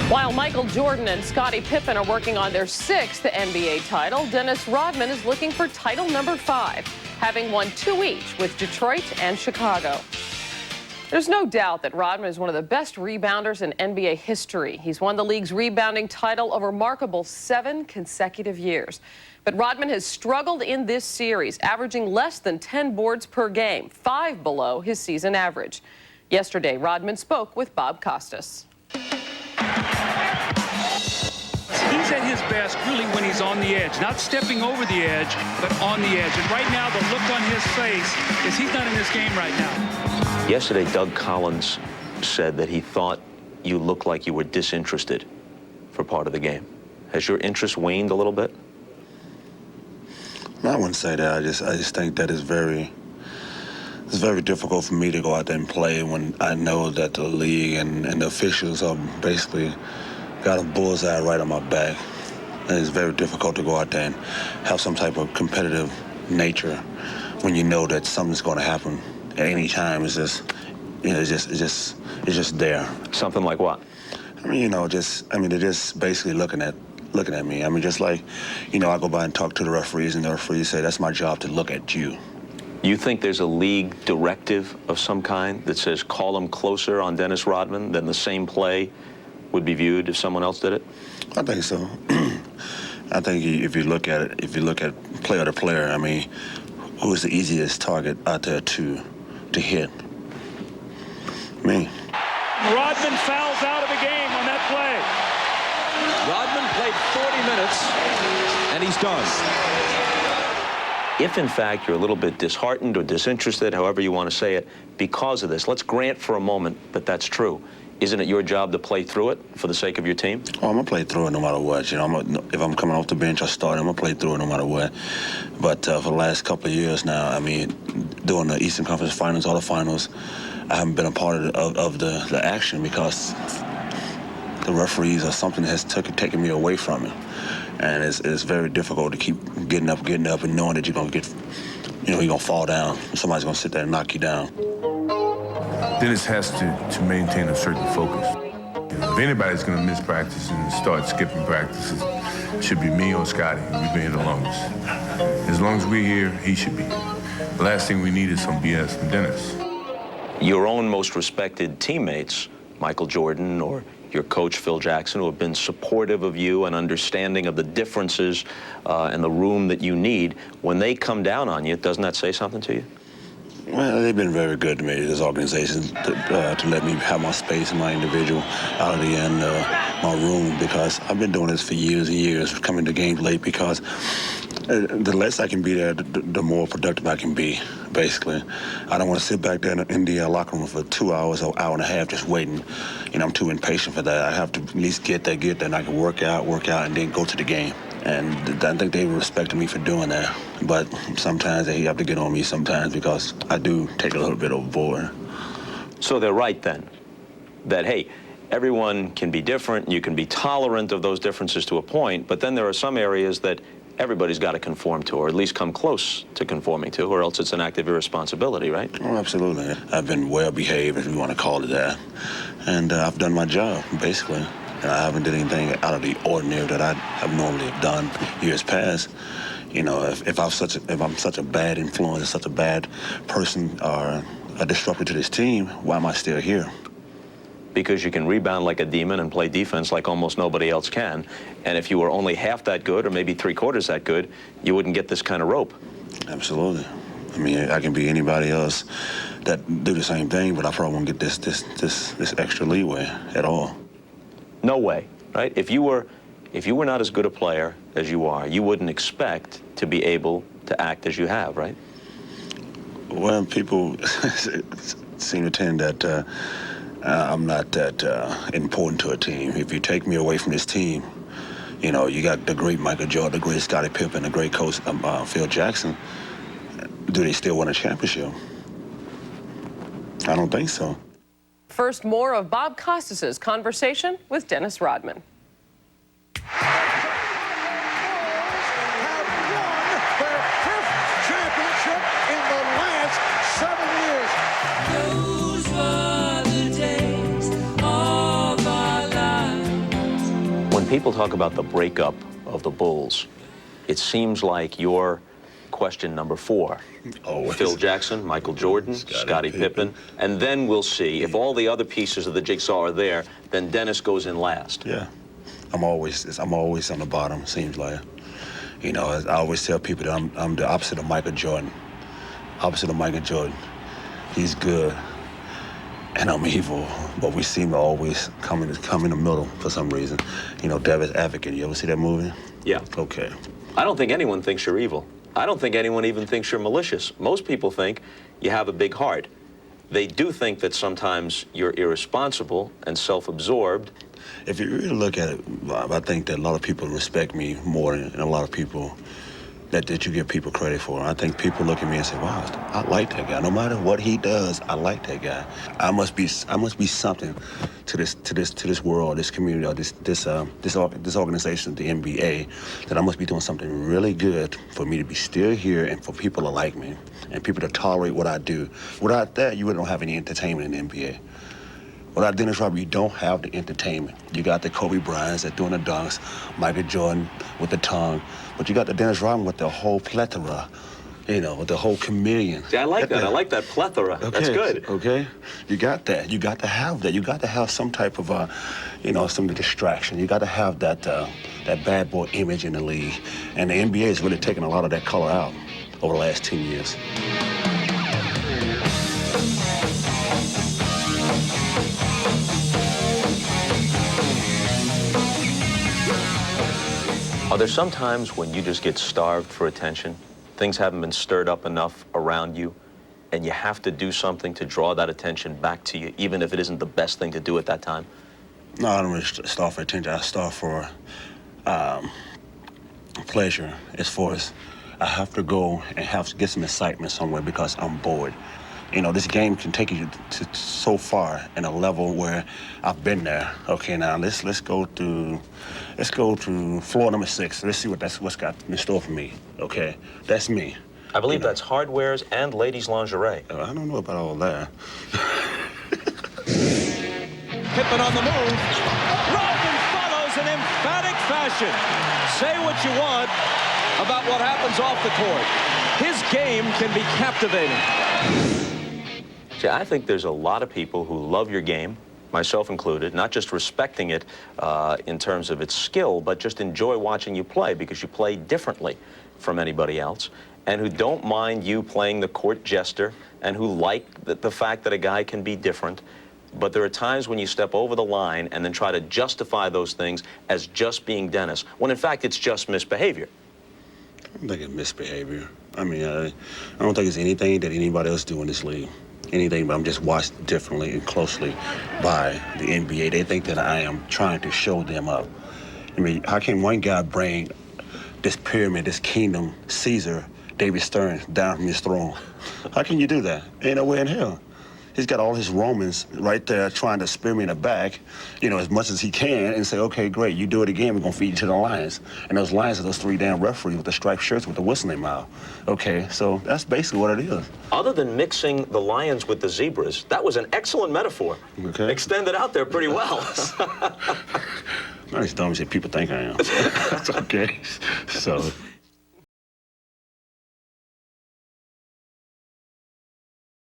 While Michael Jordan and Scottie Pippen are working on their 6th NBA title, Dennis Rodman is looking for title number 5, having won 2 each with Detroit and Chicago. There's no doubt that Rodman is one of the best rebounders in NBA history. He's won the league's rebounding title a remarkable 7 consecutive years. But Rodman has struggled in this series, averaging less than 10 boards per game, 5 below his season average. Yesterday, Rodman spoke with Bob Costas. He's at his best really when he's on the edge, not stepping over the edge, but on the edge. And right now, the look on his face is he's not in this game right now. Yesterday, Doug Collins said that he thought you looked like you were disinterested for part of the game. Has your interest waned a little bit? No, I wouldn't say that. I just think that it's very difficult for me to go out there and play when I know that the league and the officials are basically got a bullseye right on my back. And it's very difficult to go out there and have some type of competitive nature when you know that something's going to happen at any time. It's just, you know, it's just there. Something like what? I mean, you know, they're just basically looking at me. I mean, just like, you know, I go by and talk to the referees, and the referees say that's my job to look at you. You think there's a league directive of some kind that says call him closer on Dennis Rodman than the same play would be viewed if someone else did it? I think so. I think if you look at player to player, I mean, who is the easiest target out there to hit? Me. Rodman fouls out of the game on that play. Rodman played 40 minutes, and he's done. If, in fact, you're a little bit disheartened or disinterested, however you want to say it, because of this, let's grant for a moment that that's true. Isn't it your job to play through it for the sake of your team? Oh, I'm going to play through it no matter what. You know, if I'm coming off the bench or starting, I'm going to play through it no matter what. But for the last couple of years now, I mean, during the Eastern Conference Finals or the finals, I haven't been a part of the action because the referees or something has taken me away from it. And it's very difficult to keep getting up and knowing that you're going to get, you know, you're going to fall down. Somebody's going to sit there and knock you down. Dennis has to maintain a certain focus. You know, if anybody's going to miss practice and start skipping practices, it should be me or Scotty. We've been here the longest. As long as we're here, he should be. The last thing we need is some BS from Dennis. Your own most respected teammates, Michael Jordan or your coach, Phil Jackson, who have been supportive of you and understanding of the differences and the room that you need, when they come down on you, doesn't that say something to you? Well, they've been very good to me, this organization, to let me have my space and my individual out of the end, my room, because I've been doing this for years and years, coming to games late, because the less I can be there, the more productive I can be, basically. I don't want to sit back there in the locker room for 2 hours or hour and a half just waiting. You know, I'm too impatient for that. I have to at least get there, and I can work out, and then go to the game. And I think they respected me for doing that. But sometimes they have to get on me sometimes because I do take a little bit overboard. So they're right then, that, hey, everyone can be different, you can be tolerant of those differences to a point, but then there are some areas that everybody's got to conform to, or at least come close to conforming to, or else it's an act of irresponsibility, right? Oh, absolutely. I've been well-behaved, if you want to call it that. And I've done my job, basically. And I haven't did anything out of the ordinary that I have normally have done years past. You know, if I'm such a bad influence, such a bad person or a disruptor to this team, why am I still here? Because you can rebound like a demon and play defense like almost nobody else can. And if you were only half that good, or maybe 3/4 that good, you wouldn't get this kind of rope. Absolutely. I mean, I can be anybody else that do the same thing, but I probably won't get this extra leeway at all. No way, right? If you were not as good a player as you are, you wouldn't expect to be able to act as you have, right? Well, people seem to tend that I'm not that important to a team. If you take me away from this team, you know, you got the great Michael Jordan, the great Scottie Pippen, the great coach Phil Jackson. Do they still win a championship? I don't think so. First, more of Bob Costas' conversation with Dennis Rodman. Those were the days of our life. people talk about the breakup of the Bulls, it seems like you're question number 4. Phil Jackson, Michael Jordan, Scottie Pippen, and then we'll see if all the other pieces of the jigsaw are there, then Dennis goes in last. Yeah, I'm always on the bottom, seems like. You know, I always tell people that I'm the opposite of Michael Jordan. Opposite of Michael Jordan. He's good, and I'm evil, but we seem to always come in the middle for some reason. You know, Devil's Advocate, you ever see that movie? Yeah. Okay. I don't think anyone thinks you're evil. I don't think anyone even thinks you're malicious. Most people think you have a big heart. They do think that sometimes you're irresponsible and self-absorbed. If you really look at it, I think that a lot of people respect me more than a lot of people that you give people credit for. I think people look at me and say, wow, I like that guy. No matter what he does, I like that guy. I must be something to this world, this community, or this organization, the NBA, that I must be doing something really good for me to be still here and for people to like me and people to tolerate what I do. Without that, you really don't have any entertainment in the NBA. Without Dennis Rodman, you don't have the entertainment. You got the Kobe Bryants that doing the dunks, Michael Jordan with the tongue, but you got the Dennis Rodman with the whole plethora, you know, with the whole chameleon. See, I like that. I like that plethora. Okay. That's good. Okay, you got that. You got to have that. You got to have some type of, you know, some distraction. You got to have that that bad boy image in the league, and the NBA has really taken a lot of that color out over the last 10 years. Are there some times when you just get starved for attention? Things haven't been stirred up enough around you, and you have to do something to draw that attention back to you, even if it isn't the best thing to do at that time? No, I don't really starve for attention. I starve for pleasure. As far as I have to go and get some excitement somewhere because I'm bored. You know, this game can take you to so far in a level where I've been there. Okay, now let's go to floor number 6. Let's see what's got in store for me. Okay, that's me. I believe that's hardwares and ladies' lingerie. I don't know about all that. Pippen on the move. Rodman follows in emphatic fashion. Say what you want about what happens off the court. His game can be captivating. See, I think there's a lot of people who love your game, myself included, not just respecting it in terms of its skill, but just enjoy watching you play because you play differently from anybody else, and who don't mind you playing the court jester and who like the fact that a guy can be different. But there are times when you step over the line and then try to justify those things as just being Dennis, when in fact it's just misbehavior. I don't think it's misbehavior. I mean, I don't think it's anything that anybody else do in this league. Anything, but I'm just watched differently and closely by the NBA. They think that I am trying to show them up. I mean, how can one guy bring this pyramid, this kingdom, Caesar, David Stern, down from his throne? How can you do that? Ain't no way in hell. He's got all his Romans right there trying to spear me in the back, you know, as much as he can and say, okay, great, you do it again, we're going to feed you to the lions. And those lions are those 3 damn referees with the striped shirts with the whistle in their mouth. Okay, so that's basically what it is. Other than mixing the lions with the zebras, that was an excellent metaphor. Okay. Extended out there pretty well. Not as dumb as people think I am. That's okay. So.